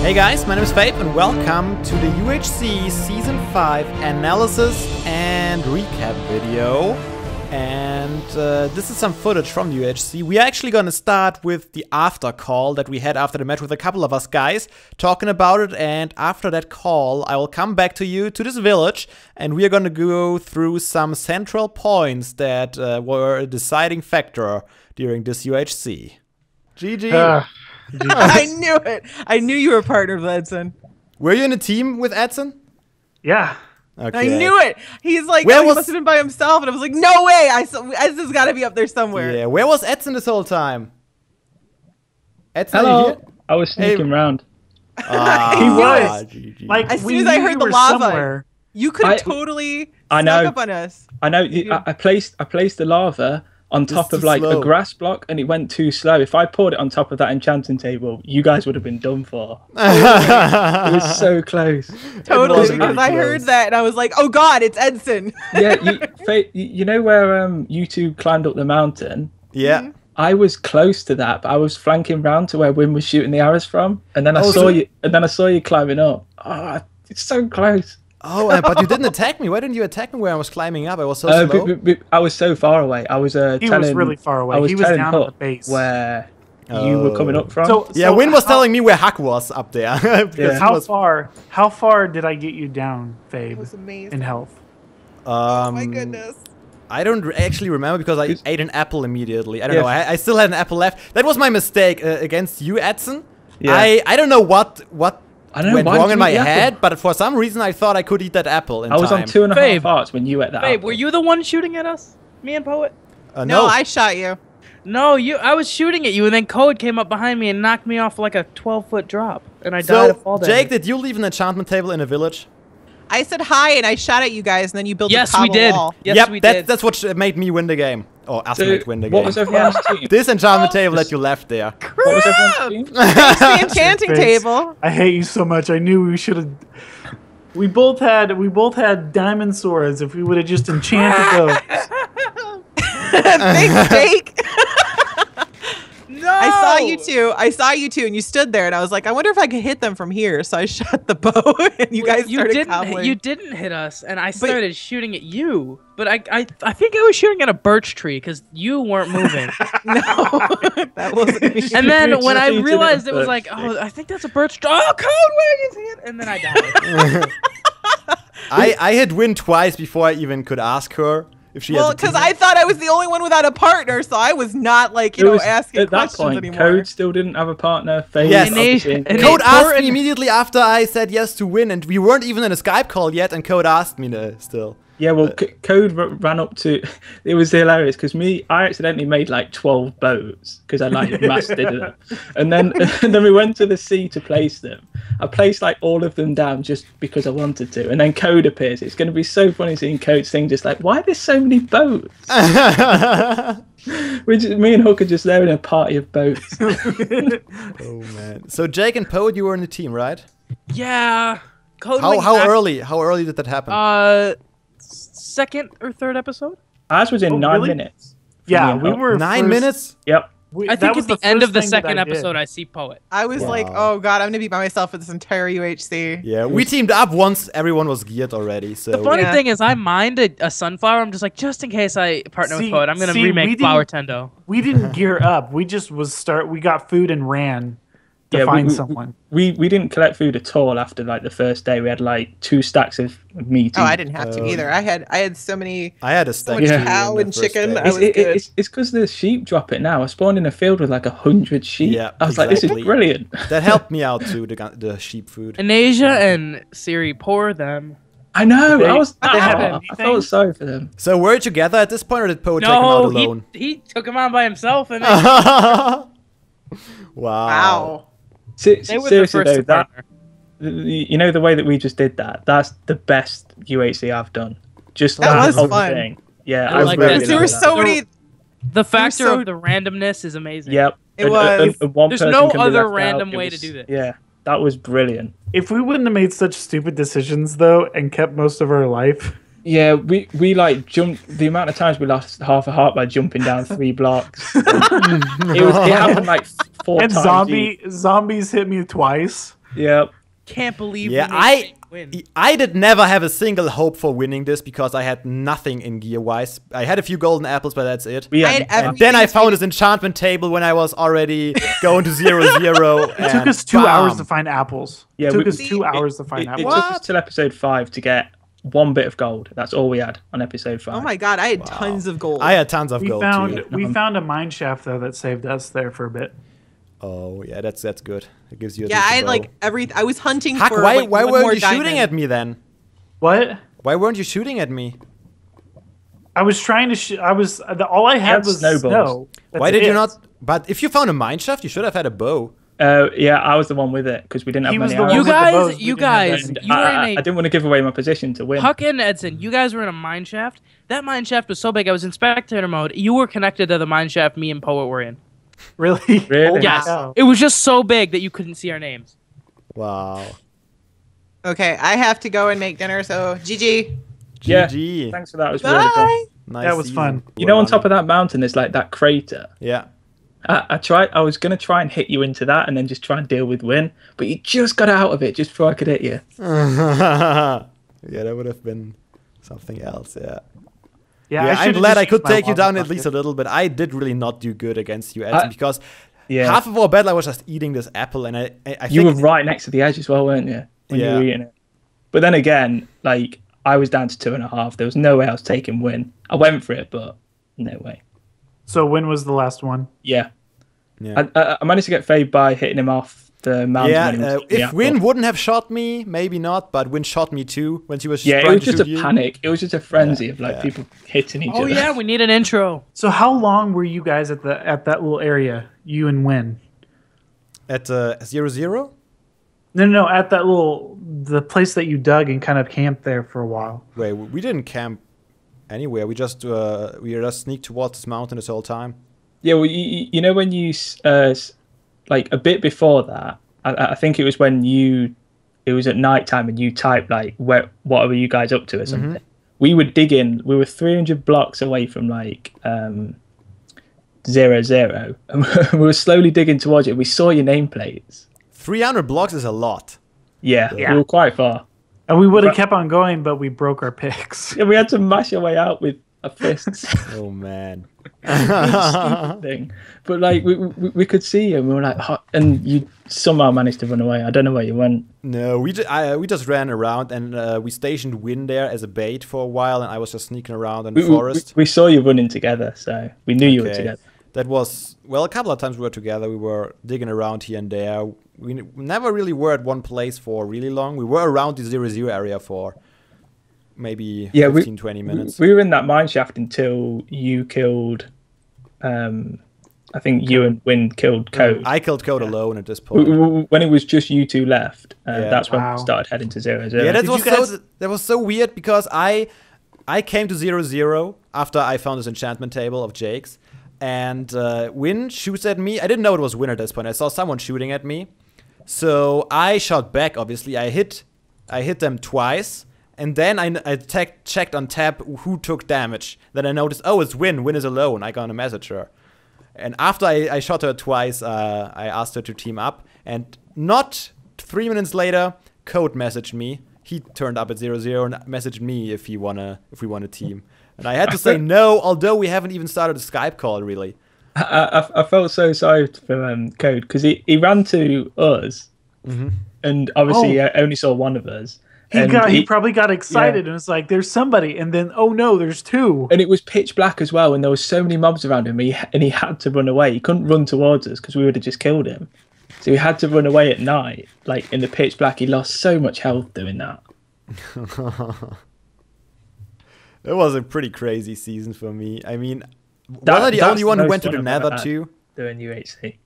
Hey guys, my name is Fabe and welcome to the UHC Season 5 analysis and recap video. And this is some footage from the UHC. We are actually going to start with the after call that we had after the match with a couple of us guys talking about it. And after that call, I will come back to you to this village and we are going to go through some central points that were a deciding factor during this UHC. GG. I knew it. I knew you were partnered with Edson. Were you in a team with Edson? Yeah. Okay. I knew it. He's like, Where he was- must have been by himself. And I was like, no way. Edson's got to be up there somewhere. Yeah, where was Edson this whole time? Edson, Hello. are you here? I was sneaking round. He was. GG. Like, As we soon as I knew heard you the were lava, somewhere. you could have totally I snuck know. up on us. I know. I placed the lava on top of too like slow. a grass block, and it went too slow. If I poured it on top of that enchanting table, you guys would have been done for. It was so close. Totally, was because really I close. heard that and I was like, oh God, it's Edson. Yeah, you know where you two climbed up the mountain. Yeah. I was close to that, but I was flanking round to where Wim was shooting the arrows from, and then I Oh, saw so- you. And then I saw you climbing up. Oh, it's so close. Oh, but you didn't attack me. Why didn't you attack me when I was climbing up? I was so slow. I was so far away. I was He was really far away. I was He was telling down at the Huck base. where you were coming up from. Yeah, Win was telling me where Huck was up there. Because Yeah. he How was- far did I get you down, It was Fabe, amazing. in health? Oh my goodness. I don't actually remember because I ate an apple immediately. I don't Yes. know. I still had an apple left. That was my mistake against you, Edson. Yeah. I don't know what I don't know went why wrong did in you my eat the apple? head, but for some reason I thought I could eat that apple in I was time. on 2.5 Fabe. hearts when you ate that. Babe, apple. were you the one shooting at us? Me and Poet? No, no, I shot you. No, I was shooting at you, and then Code came up behind me and knocked me off like a 12-foot drop, and I died of fall So, damage. Jake, did you leave an enchantment table in a village? I said hi and I shot at you guys and then you built Yes, a we cobble did. wall. Yes, yep, we did. that's what made me win the game. Or us So, make win the what game. was everyone's team? This enchantment table that you left there. What was everyone's team? It's the enchanting Face. table. I hate you so much. I knew we should have. We both had diamond swords. If we would have just enchanted those. Thanks, Jake. No! I saw you two, and you stood there, and I was like, I wonder if I could hit them from here. So I shot the bow, and you guys started cobbling. You didn't hit us, and I started shooting at you. But I think I was shooting at a birch tree because you weren't moving. No, that wasn't me. And then when I You did realized a it was birch like, tree. oh, I think that's a birch tree. Oh, Code, where you see it? And then I died. I had win twice before I even could ask her if she Well, has a team. because I thought I was the only one without a partner, so I was not like, It was- asking at that questions point, anymore. Code still didn't have a partner. Faye Yes. was Innate- obviously- innate- Code asked Important- me immediately after I said yes to win, and we weren't even in a Skype call yet, and Code asked me still. Yeah, well, Code ran up to. It was hilarious because I accidentally made like 12 boats because I like mastered them, and then we went to the sea to place them. I placed like all of them down just because I wanted to, and then Code appears. It's going to be so funny seeing Code's thing just like, why are there so many boats? Me and Hook are just there in a party of boats. Oh man! So Jake and Poet, you were in the team, right? Yeah. Code How went back- early? How early did that happen? second or third episode? Ours was in Oh, 9 really? minutes. Yeah, Me we and Hook. were 9 first- minutes? Yep. I that think was at the end first of the thing that second I did. episode, I see Poet. I was like, oh god, I'm gonna be by myself for this entire UHC. Yeah, we teamed up once everyone was geared already. So The funny Yeah. thing is, I mined a sunflower. I'm just like, just in case I partner with See- Poet, I'm gonna see, we remake didn't- Flower Tendo. We didn't gear up. We just we got food and ran to Yeah, find someone. We didn't collect food at all after like the first day. We had like 2 stacks of meat. Oh, I didn't have to either. I had so many. I had a stack much too in cow the and first chicken. day. I was good. It's because the sheep drop it now. I spawned in a field with like 100 sheep. Yeah, I was like, this exactly. is brilliant. That helped me out too. The sheep food. In Asia and Siri, poor them. I know. They- I have felt anything? sorry for them. So were you together at this point, or did Poet take him out No, alone? he took him on by himself, and then Wow. Wow. they were the Seriously first though, to that partner. you know the way that we just did that. That's the best UHC I've done. Just That that was whole fun. thing. Yeah, I I like really that. There were liked so that. many. The factor so- of the randomness is amazing. Yep. It was. One There's person no can be other left out. random It way was- to do this. Yeah, that was brilliant. If we wouldn't have made such stupid decisions though and kept most of our life, Yeah, we like jumped. The amount of times we lost half a heart by jumping down 3 blocks. It happened like 4 and times. zombies hit me twice. Yep. Can't believe Yeah, we made Jake win. I did never have a single hope for winning this because I had nothing in gear-wise. I had a few golden apples, but that's it. We I had had, And everything then I to found do- this enchantment table when I was already going to 0-0. It took us 2 hours to find apples. Yeah, it took we- us 2 hours to find it apples. took us till episode 5 to get 1 bit of gold. That's all we had on episode 5. Oh my god, I had tons of gold. I had tons of We gold found too. we found a mine shaft though that saved us there for a bit. Oh yeah, that's good. It gives you. A yeah, I had decent like I was hunting bow. Huck, for why like, one weren't more you shooting diamond. at me then? What? Why weren't you shooting at me? I was trying to. All I had had was snowballs. snow. That's Why did you it. not? But if you found a mine shaft, you should have had a bow. Yeah, I was the one with it because we didn't have He was many the hours. one with the bows. We You didn't have guys, that. And you were I in didn't want to give away my position to win. Huck and Edson, you guys were in a mine shaft. That mine shaft was so big, I was in spectator mode. You were connected to the mine shaft me and Poet were in. Really? Really? Holy Yes. cow. It was just so big that you couldn't see our names. Wow. Okay, I have to go and make dinner, so GG. Yeah. GG. Thanks for that. It was really fun. Bye. Nice That was season. fun. You know, on top of that mountain, there's like that crater. Yeah. I was gonna try and hit you into that, and then just try and deal with Win, but you just got out of it just before I could hit you. Yeah, that would have been something else. Yeah. Yeah, Yeah, I I'm should've glad just I could used my take you lava down at bucket. least a little bit. I did really not do good against you, Edson, because Yeah. half of our battle I was just eating this apple, and I You think were right next to the edge as well, weren't you? When you Yeah. were eating it. But then again, like I was down to 2.5. There was no way I was taking Win. I went for it, but no way. So when was the last one? Yeah. Yeah. I managed to get faved by hitting him off the mountain. when he was Yeah, eating the if apple. Win wouldn't have shot me, maybe not, but Win shot me too when she was Yeah, it trying was to just a shoot you. panic. It was just a frenzy Yeah, of like yeah. people hitting each Oh other. yeah, we need an intro. So how long were you guys at that little area? You and Win? At 0-0? No, at the place that you dug and kind of camped there for a while. Wait, we didn't camp anywhere. We just sneaked towards this mountain this whole time. Yeah, well, you know when you like a bit before that, I think it was when it was at night time and you typed like what were you guys up to or something. We were digging. We were 300 blocks away from like 0-0, and we were slowly digging towards it. We saw your nameplates. 300 blocks is a lot. Yeah, Yeah. we were quite far. And we would have kept on going, but we broke our picks. Yeah, we had to mash our way out with our fists. Oh man. Stupid thing. But like we could see you, and we were like, "Huh," and you somehow managed to run away. I don't know where you went. No, we just ran around and we stationed Win there as a bait for a while, and I was just sneaking around in the forest. We saw you running together, so we knew you were Okay. together. That was, well, a couple of times we were together. We were digging around here and there. We never really were at one place for really long. We were around the 0-0 area for maybe 15, 20 minutes. We were in that mine shaft until you killed. I think you and Win killed Code. I killed Code alone at this point. When it was just you two left, Yeah. that's when Wow. we started heading to 0-0. Yeah, Did you guys- that was so weird because I came to 0-0 after I found this enchantment table of Jake's, and Win shoots at me. I didn't know it was Win at this point. I saw someone shooting at me, so I shot back. Obviously, I hit them twice, and then I checked on tab who took damage. Then I noticed, oh, it's Win. Win is alone. I got a message her. And after I shot her twice, I asked her to team up. And not 3 minutes later, Code messaged me. He turned up at 0-0 and messaged me if we wanna team. And I had to say no, although we haven't even started a Skype call really. I felt so sorry for Code because he ran to us, and obviously he only saw one of us. He probably got excited and was like, "There's somebody," and then, "Oh no, there's two." And it was pitch black as well, and there was so many mobs around him. And he had to run away. He couldn't run towards us because we would have just killed him. So he had to run away at night, like in the pitch black. He lost so much health doing that. It was a pretty crazy season for me. I mean, was That- I the that's only the one who most went to fun the I've ever Nether had. too? Doing UHC.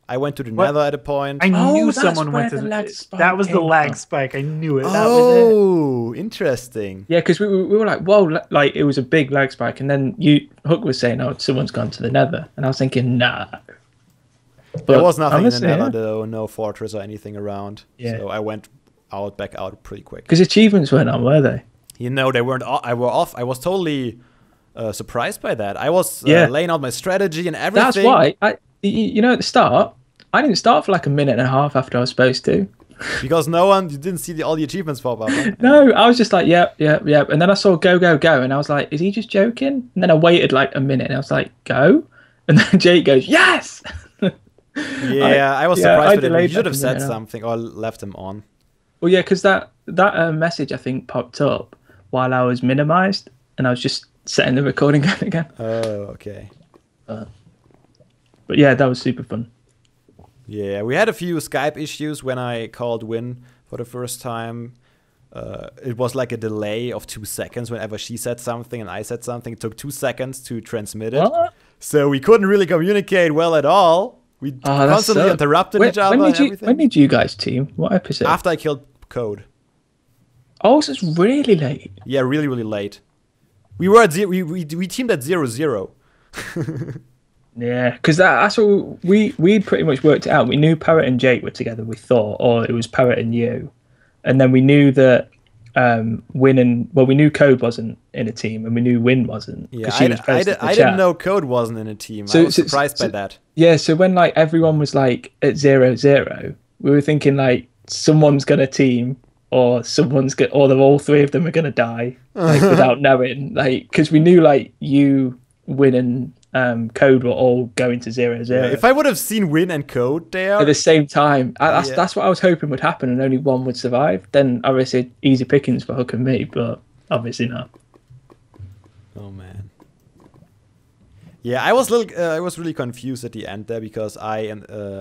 I went to the What? Nether at a point. I knew that's someone where went to the lag spike that was the came lag from. spike. I knew it. That was it. Oh, interesting. Yeah, because we were like, whoa, like it was a big lag spike, and then Hook was saying, oh, someone's gone to the Nether, and I was thinking, nah. But There was nothing honestly, in the Nether though, no fortress or anything around. Yeah. So I went back out pretty quick. Because achievements weren't on, were they? You know, they weren't. I were off. I was totally surprised by that. I was Yeah. laying out my strategy and everything. That's why. You know, at the start, I didn't start for like a minute and a half after I was supposed to. Because you didn't see all the achievements pop up. Huh? No, I was just like, yep. And then I saw go, and I was like, is he just joking? And then I waited like a minute, and I was like, go? And then Jake goes, yes! Yeah, I was surprised with him. He should have said minute, something or left him on. Well, yeah, because that message, I think, popped up while I was minimized, and I was just setting the recording going again. Oh, okay. But yeah, that was super fun. Yeah, we had a few Skype issues when I called Win for the first time. It was like a delay of 2 seconds whenever she said something and I said something. It took 2 seconds to transmit it. What? So we couldn't really communicate well at all. We constantly interrupted each other. When did you guys team? What episode? After I killed Code. Oh, so it's really late. Yeah, really, really late. We were at we teamed at 0-0. Yeah, because that's what we'd pretty much worked it out. We knew Parrot and Jake were together, we thought, or it was Parrot and you. And then we knew that we knew Code wasn't in a team, and we knew Win wasn't. Yeah, I didn't know Code wasn't in a team. I was surprised by that. Yeah, so when like everyone was like at 0-0, we were thinking like someone's gonna team, or all three of them are gonna die, like without knowing, like because we knew like you, Win, and Code were all going to 0-0. Yeah, if I would have seen Win and Code there at the same time, that's what I was hoping would happen, and only one would survive. Then obviously easy pickings for Hook and me, but obviously not. Oh man. Yeah, I was really confused at the end there because I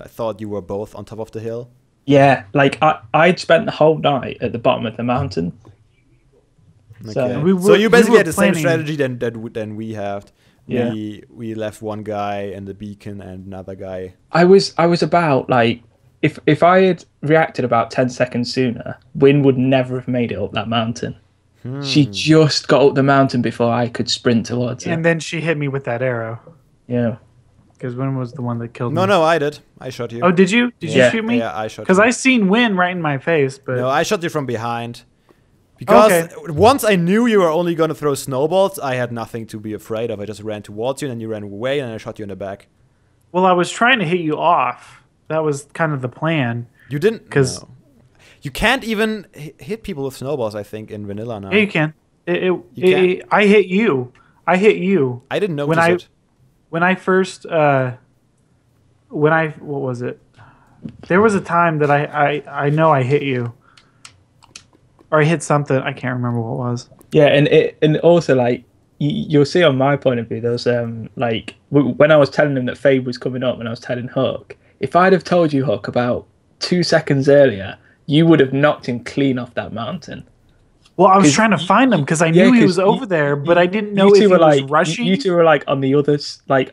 thought you were both on top of the hill. Yeah, like I'd spent the whole night at the bottom of the mountain. Okay. So you basically had the same strategy than we have. Yeah. We left one guy and the beacon and another guy. I was about like if I had reacted about 10 seconds sooner, Win would never have made it up that mountain. She just got up the mountain before I could sprint towards her. And then she hit me with that arrow. Yeah. Because Win was the one that killed me. No, I did. I shot you. Oh, did you? Did you shoot me? Yeah, I shot you. Because I seen Win right in my face, but... No, I shot you from behind. Because once I knew you were only going to throw snowballs, I had nothing to be afraid of. I just ran towards you, and then you ran away, and I shot you in the back. Well, I was trying to hit you off. That was kind of the plan. You didn't? Because... No. You can't even hit people with snowballs, I think, in vanilla now. Yeah, you can. I hit you. I hit you. I didn't notice it. When I first... what was it? There was a time that I know I hit you. Or I hit something. I can't remember what it was. Yeah, and also, like, you'll see on my point of view, there was, like, when I was telling him that Fabe was coming up and I was telling Hook, if I'd have told you, Hook, about 2 seconds earlier, you would have knocked him clean off that mountain. Well, I was trying to find him because I knew he was over there, but I didn't know if he was rushing. You two were, like, on the others, like,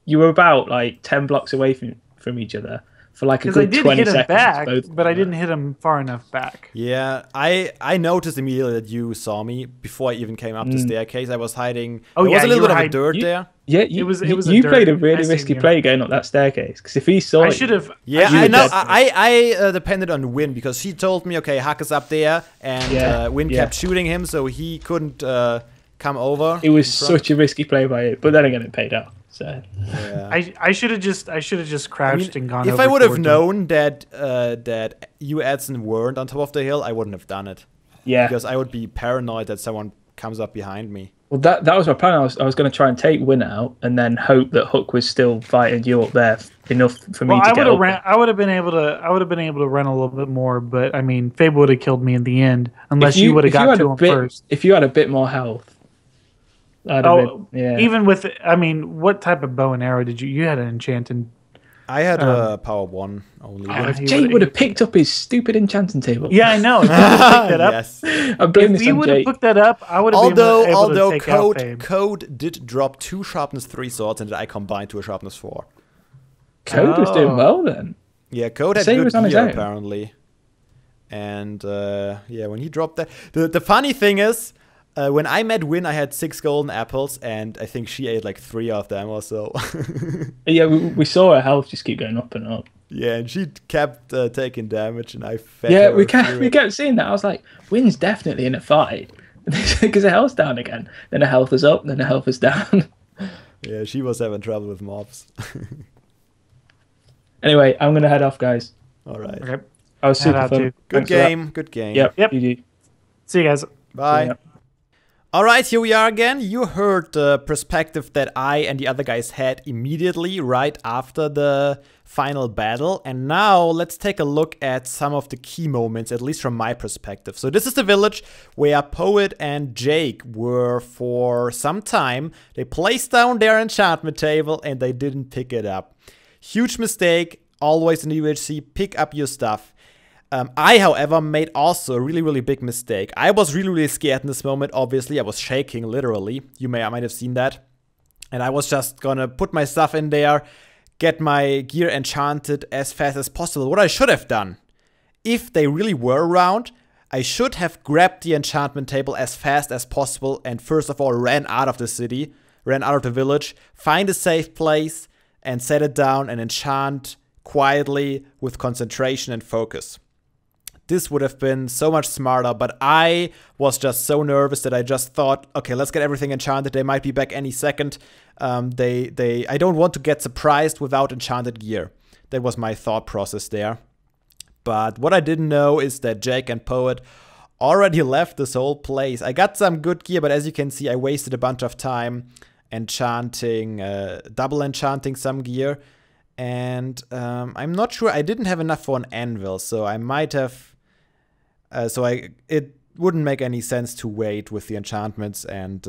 you were about, like, 10 blocks away from each other. For like a good 20 seconds. Because I did hit him back, but I didn't hit him far enough back. Yeah, I noticed immediately that you saw me before I even came up the staircase. I was hiding. Oh, there yeah, was a little bit of dirt there. Yeah, you played a really risky play going up that staircase. Because if he saw I should have. Yeah, I know. I depended on Win because she told me, okay, Huck is up there, and Win kept shooting him, so he couldn't come over. It was such a risky play by it, but then again, it paid out. So yeah. I should have just crouched and gone. If I would have known that you Edson weren't on top of the hill, I wouldn't have done it. Yeah, because I would be paranoid that someone comes up behind me. Well, that was my plan. I was going to try and take Win out and then hope that Hook was still fighting you up there enough for me to get up. I would have been able to run a little bit more, but I mean, Fabe would have killed me in the end unless you would have got to him first. If you had a bit more health. Even with, I mean, what type of bow and arrow did you? You had an enchanted. I had a power 1 only. Jay would have picked up his stupid enchanting table. Yeah, I know. That up. Yes. I blame if you would have picked that up, I would have been able to take out Fabe. Code did drop 2 sharpness 3 swords, and I combined to a sharpness 4. Code was doing well then. Yeah, Code had good gear apparently. And when he dropped that, the funny thing is. When I met Win, I had 6 golden apples, and I think she ate like 3 of them or so. Yeah, we saw her health just keep going up and up. Yeah, and she kept taking damage, and I fed her. Yeah, we kept seeing that. I was like, Win's definitely in a fight. Because her health's down again. Then her health is up, then her health is down. Yeah, she was having trouble with mobs. Anyway, I'm going to head off, guys. All right. Okay. I was super out fun. to. Good Thanks for that. game. Good game. Yep. Yep. GG. See you guys. Bye. Yeah. All right, here we are again. You heard the perspective that I and the other guys had immediately right after the final battle. And now let's take a look at some of the key moments, at least from my perspective. So this is the village where Poet and Jake were for some time. They placed down their enchantment table and they didn't pick it up. Huge mistake. Always in the UHC, pick up your stuff. I, however, made also a really, really big mistake. I was really, really scared in this moment, obviously. I was shaking, literally. I might have seen that. And I was just gonna put my stuff in there, get my gear enchanted as fast as possible. What I should have done, if they really were around, I should have grabbed the enchantment table as fast as possible and first of all ran out of the city, ran out of the village, find a safe place, and set it down and enchant quietly with concentration and focus. This would have been so much smarter, but I was just so nervous that I just thought, okay, let's get everything enchanted. They might be back any second. I don't want to get surprised without enchanted gear. That was my thought process there. But what I didn't know is that Jake and Poet already left this whole place. I got some good gear, but as you can see, I wasted a bunch of time enchanting, double enchanting some gear. And I'm not sure, I didn't have enough for an anvil, so I might have... it wouldn't make any sense to wait with the enchantments and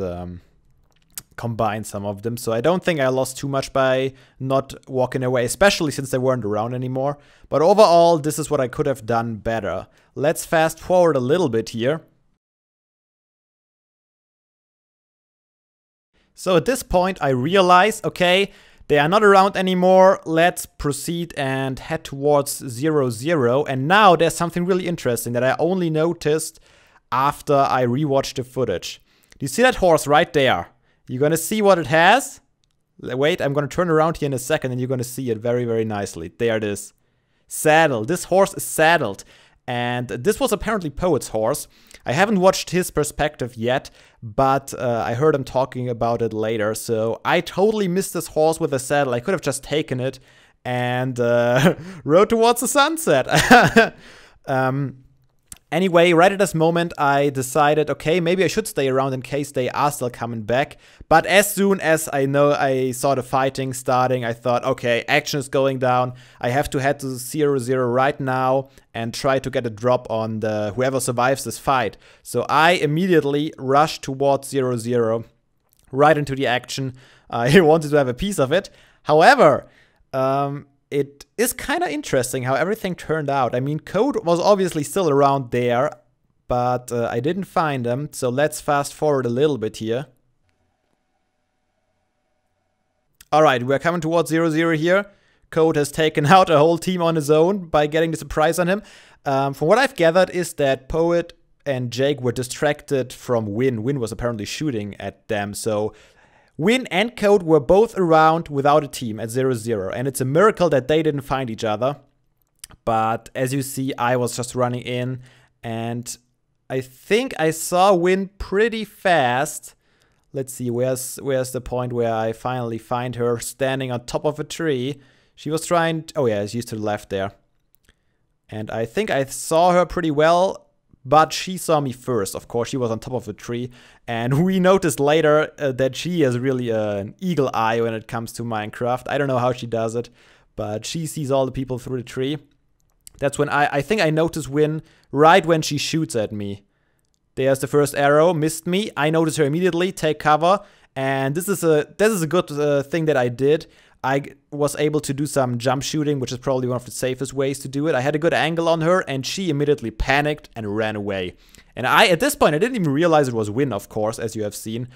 combine some of them. So I don't think I lost too much by not walking away, especially since they weren't around anymore. But overall, this is what I could have done better. Let's fast forward a little bit here. So at this point, I realize, okay, they are not around anymore. Let's proceed and head towards 0-0. And now there's something really interesting that I only noticed after I rewatched the footage. Do you see that horse right there? You're gonna see what it has. Wait, I'm gonna turn around here in a second and you're gonna see it very, very nicely. There it is. Saddle. This horse is saddled. And this was apparently Poet's horse. I haven't watched his perspective yet, but I heard him talking about it later. So I totally missed this horse with a saddle. I could have just taken it and rode towards the sunset. Anyway, right at this moment, I decided, okay, maybe I should stay around in case they are still coming back. But as soon as I saw the fighting starting, I thought, okay, action is going down. I have to head to 0-0 right now and try to get a drop on whoever survives this fight. So I immediately rushed towards 0-0, right into the action. I wanted to have a piece of it. However, it is kind of interesting how everything turned out. I mean, Code was obviously still around there, but I didn't find him. So let's fast forward a little bit here. All right, we're coming towards 0-0 here. Code has taken out a whole team on his own by getting the surprise on him. From what I've gathered is that Poet and Jake were distracted from Win. Win was apparently shooting at them, so Win and Code were both around without a team at 0-0, and it's a miracle that they didn't find each other. But as you see, I was just running in, and I think I saw Win pretty fast. Let's see, where's the point where I finally find her standing on top of a tree. She was trying... oh yeah, she's to the left there. And I think I saw her pretty well. But she saw me first, of course. She was on top of the tree. And we noticed later that she is really an eagle eye when it comes to Minecraft. I don't know how she does it, but she sees all the people through the tree. That's when I think I noticed Win right when she shoots at me. There's the first arrow, missed me. I noticed her immediately, take cover. And this is a good thing that I did. I was able to do some jump shooting, which is probably one of the safest ways to do it. I had a good angle on her, and she immediately panicked and ran away. And at this point, I didn't even realize it was Win, of course, as you have seen.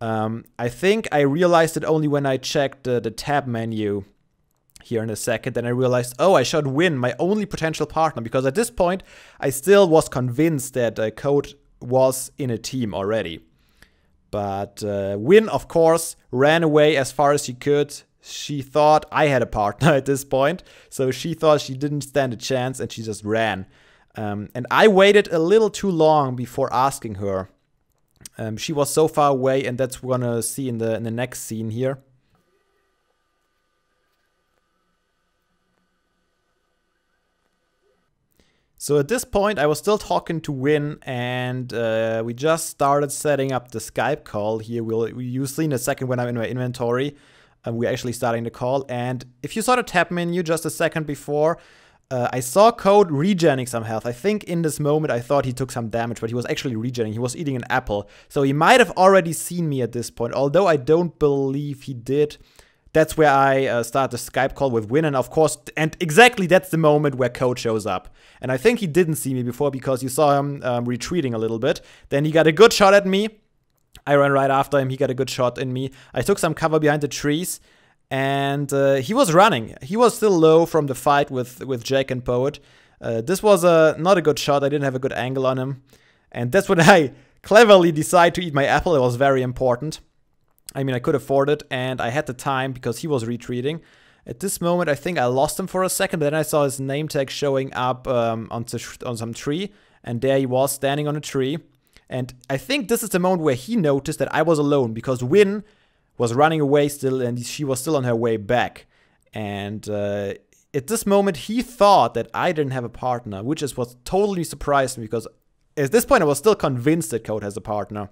I think I realized it only when I checked the tab menu here in a second. Then I realized, oh, I shot Win, my only potential partner, because at this point, I still was convinced that Code was in a team already. But Win, of course, ran away as far as she could. She thought I had a partner at this point, so she thought she didn't stand a chance and she just ran. And I waited a little too long before asking her. She was so far away, and that's what we're gonna see in the next scene here. So at this point, I was still talking to Win, and we just started setting up the Skype call here. You'll see in a second when I'm in my inventory. We're actually starting the call. And if you saw the tab menu just a second before, I saw Code regenning some health. I think in this moment I thought he took some damage, but he was actually regenning. He was eating an apple. So he might have already seen me at this point, although I don't believe he did. That's where I start the Skype call with Win, and of course, and exactly that's the moment where Code shows up. And I think he didn't see me before because you saw him retreating a little bit. Then he got a good shot at me. I ran right after him. He got a good shot in me. I took some cover behind the trees, and he was running. He was still low from the fight with Jake and Poet. This was not a good shot. I didn't have a good angle on him. And that's when I cleverly decided to eat my apple. It was very important. I mean, I could afford it, and I had the time because he was retreating. At this moment, I think I lost him for a second, but then I saw his name tag showing up on some tree, and there he was standing on a tree. And I think this is the moment where he noticed that I was alone because Win was running away still, and she was still on her way back. And at this moment, he thought that I didn't have a partner, which is what totally surprised me because at this point, I was still convinced that Code has a partner.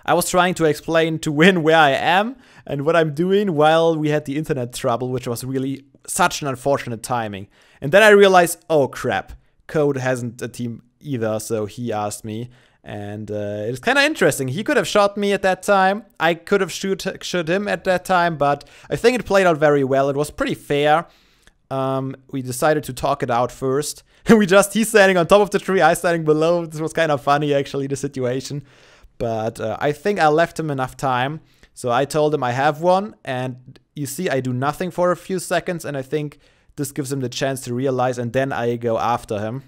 I was trying to explain to Win where I am and what I'm doing while we had the internet trouble, which was really such an unfortunate timing. And then I realized, oh crap, Code hasn't a team either, so he asked me. And it's kind of interesting. He could have shot me at that time. I could have shoot him at that time, but I think it played out very well. It was pretty fair. We decided to talk it out first. He's standing on top of the tree, I standing below. This was kind of funny, actually, the situation. But I think I left him enough time. So I told him I have one. And you see, I do nothing for a few seconds. And I think this gives him the chance to realize. And then I go after him.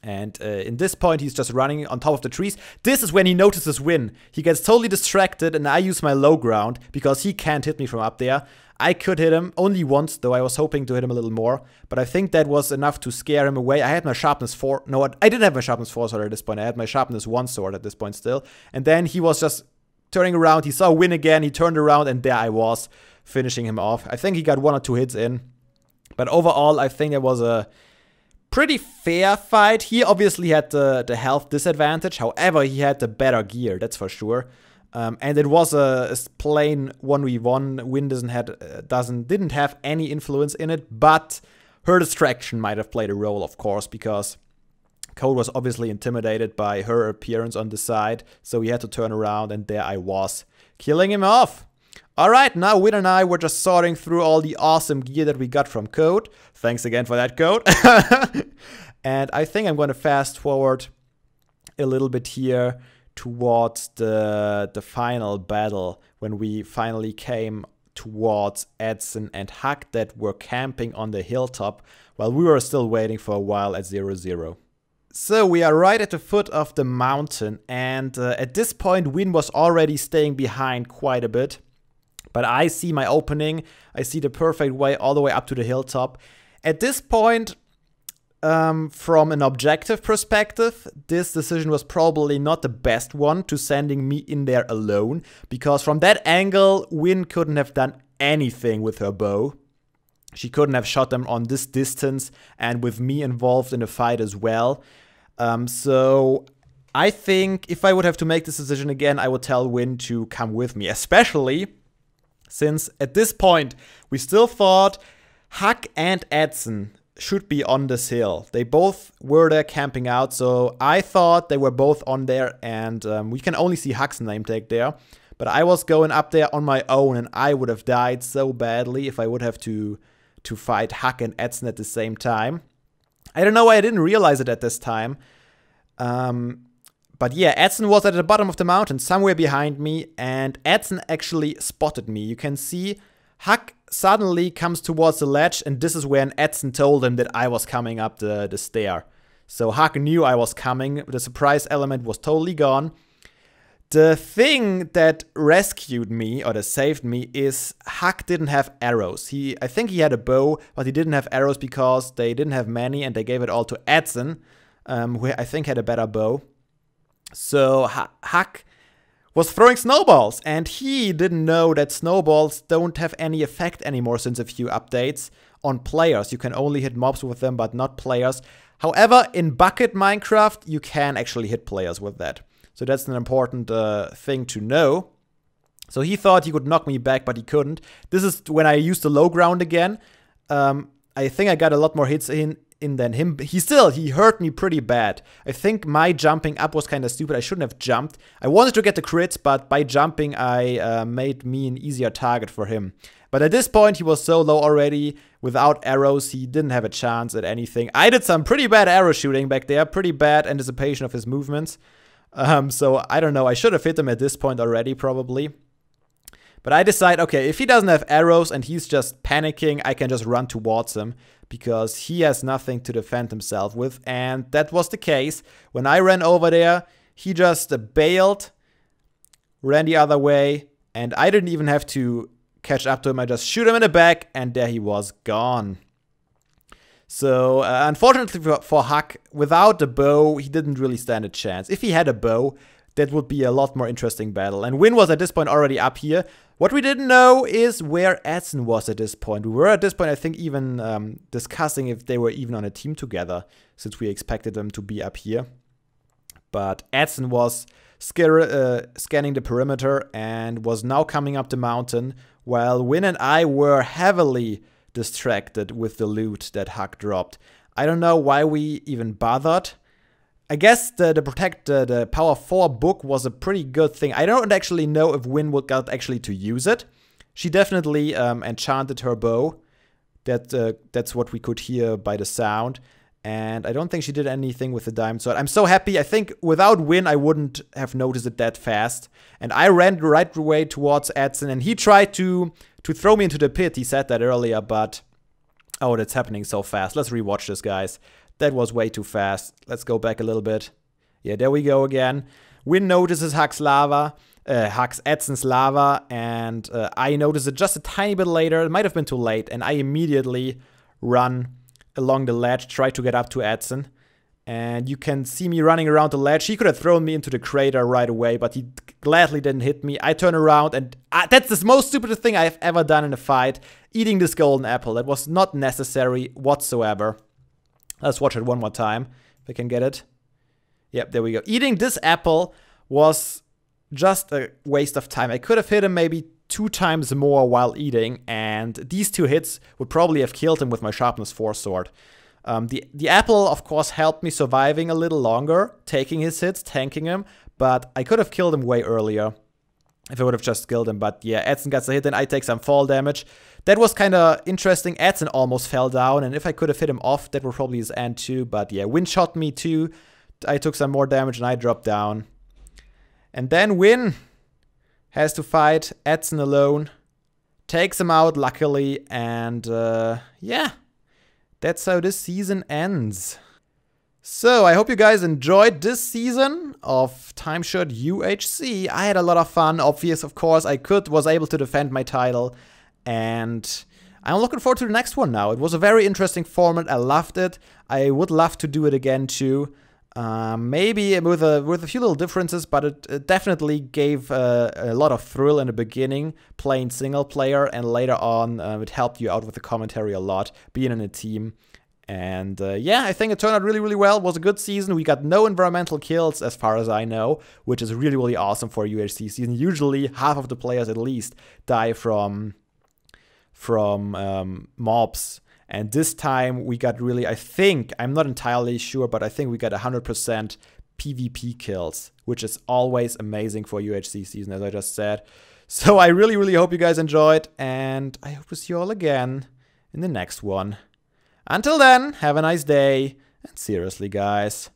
And in this point, he's just running on top of the trees. This is when he notices Win. He gets totally distracted. And I use my low ground because he can't hit me from up there. I could hit him only once, though I was hoping to hit him a little more. But I think that was enough to scare him away. I had my sharpness 4. No, I didn't have my sharpness 4 sword at this point. I had my sharpness 1 sword at this point still. And then he was just turning around. He saw Win again. He turned around, and there I was, finishing him off. I think he got 1 or 2 hits in. But overall, I think it was a pretty fair fight. He obviously had the health disadvantage. However, he had the better gear, that's for sure. And it was a plain 1v1. Win didn't have any influence in it, but her distraction might have played a role, of course, because Code was obviously intimidated by her appearance on the side, so he had to turn around, and there I was, killing him off. Alright, now Win and I were just sorting through all the awesome gear that we got from Code. Thanks again for that, Code. And I think I'm going to fast forward a little bit here towards the final battle, when we finally came towards Edson and Huck that were camping on the hilltop while we were still waiting for a while at 0-0. So we are right at the foot of the mountain, and at this point Win was already staying behind quite a bit. But I see my opening, I see the perfect way all the way up to the hilltop. At this point, from an objective perspective, this decision was probably not the best one to sending me in there alone, because from that angle, Win couldn't have done anything with her bow. She couldn't have shot them on this distance, and with me involved in the fight as well. So I think if I would have to make this decision again, I would tell Win to come with me, especially since at this point we still thought Huck and Edson should be on this hill. They both were there camping out, so I thought they were both on there, and we can only see Huck's name tag there. But I was going up there on my own, and I would have died so badly if I would have to fight Huck and Edson at the same time. I don't know why I didn't realize it at this time. But yeah, Edson was at the bottom of the mountain, somewhere behind me, and Edson actually spotted me. You can see Huck suddenly comes towards the ledge, and this is when Edson told him that I was coming up the stair. So Huck knew I was coming. The surprise element was totally gone. The thing that rescued me, or that saved me, is Huck didn't have arrows. I think he had a bow, but he didn't have arrows because they didn't have many, and they gave it all to Edson, who I think had a better bow. So Huck was throwing snowballs, and he didn't know that snowballs don't have any effect anymore since a few updates on players. You can only hit mobs with them, but not players. However, in Bucket Minecraft, you can actually hit players with that. So that's an important thing to know. So he thought he could knock me back, but he couldn't. This is when I used the low ground again. I think I got a lot more hits in than him. He hurt me pretty bad. I think my jumping up was kind of stupid. I shouldn't have jumped. I wanted to get the crits, but by jumping, I made me an easier target for him. But at this point, he was so low already. Without arrows, he didn't have a chance at anything. I did some pretty bad arrow shooting back there. Pretty bad anticipation of his movements. So I don't know. I should have hit him at this point already, probably. But I decide, okay, if he doesn't have arrows and he's just panicking, I can just run towards him because he has nothing to defend himself with. And that was the case. When I ran over there, he just bailed, ran the other way, and I didn't even have to catch up to him. I just shoot him in the back, and there he was gone. So, unfortunately for Huck, without the bow, he didn't really stand a chance. If he had a bow, that would be a lot more interesting battle. And Win was at this point already up here. What we didn't know is where Edson was at this point. We were at this point, I think, even discussing if they were even on a team together, since we expected them to be up here. But Edson was scanning the perimeter and was now coming up the mountain, while Win and I were heavily distracted with the loot that Huck dropped. I don't know why we even bothered. I guess the Power 4 book was a pretty good thing. I don't actually know if Win got actually to use it. She definitely enchanted her bow. That's what we could hear by the sound. And I don't think she did anything with the diamond sword. I'm so happy. I think without Win, I wouldn't have noticed it that fast. And I ran the right way towards Edson, and he tried to throw me into the pit. He said that earlier, but oh, that's happening so fast. Let's rewatch this, guys. That was way too fast. Let's go back a little bit. Yeah, there we go again. Win notices Huck's Edson's lava, and I noticed it just a tiny bit later. It might have been too late, and I immediately run along the ledge, try to get up to Edson. And you can see me running around the ledge. He could have thrown me into the crater right away, but he gladly didn't hit me. I turn around, and that's the most stupid thing I've ever done in a fight. Eating this golden apple. That was not necessary whatsoever. Let's watch it one more time, if I can get it. Yep, there we go. Eating this apple was just a waste of time. I could have hit him maybe 2 times more while eating, and these 2 hits would probably have killed him with my Sharpness 4 sword. The apple, of course, helped me surviving a little longer, taking his hits, tanking him, but I could have killed him way earlier if I would have just killed him. But yeah, Edson gets a hit and I take some fall damage. That was kind of interesting. Edson almost fell down, and if I could have hit him off, that would probably his end too. But yeah, Win shot me too. I took some more damage and I dropped down. And then Win has to fight Edson alone. Takes him out, luckily, and yeah. That's how this season ends. So, I hope you guys enjoyed this season of TimeShot UHC. I had a lot of fun, obvious, of course. I was able to defend my title. And I'm looking forward to the next one now. It was a very interesting format. I loved it. I would love to do it again too. Maybe with a few little differences, but it definitely gave a lot of thrill in the beginning, playing single player, and later on it helped you out with the commentary a lot, being in a team. And yeah, I think it turned out really, really well. It was a good season. We got no environmental kills as far as I know, which is really, really awesome for a UHC season. Usually half of the players at least die from mobs. And this time we got really, I think, I'm not entirely sure, but I think we got 100% PvP kills, which is always amazing for a UHC season, as I just said. So I really, really hope you guys enjoyed, and I hope to see you all again in the next one. Until then, have a nice day, and seriously guys,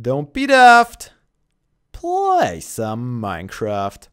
don't be daft, play some Minecraft.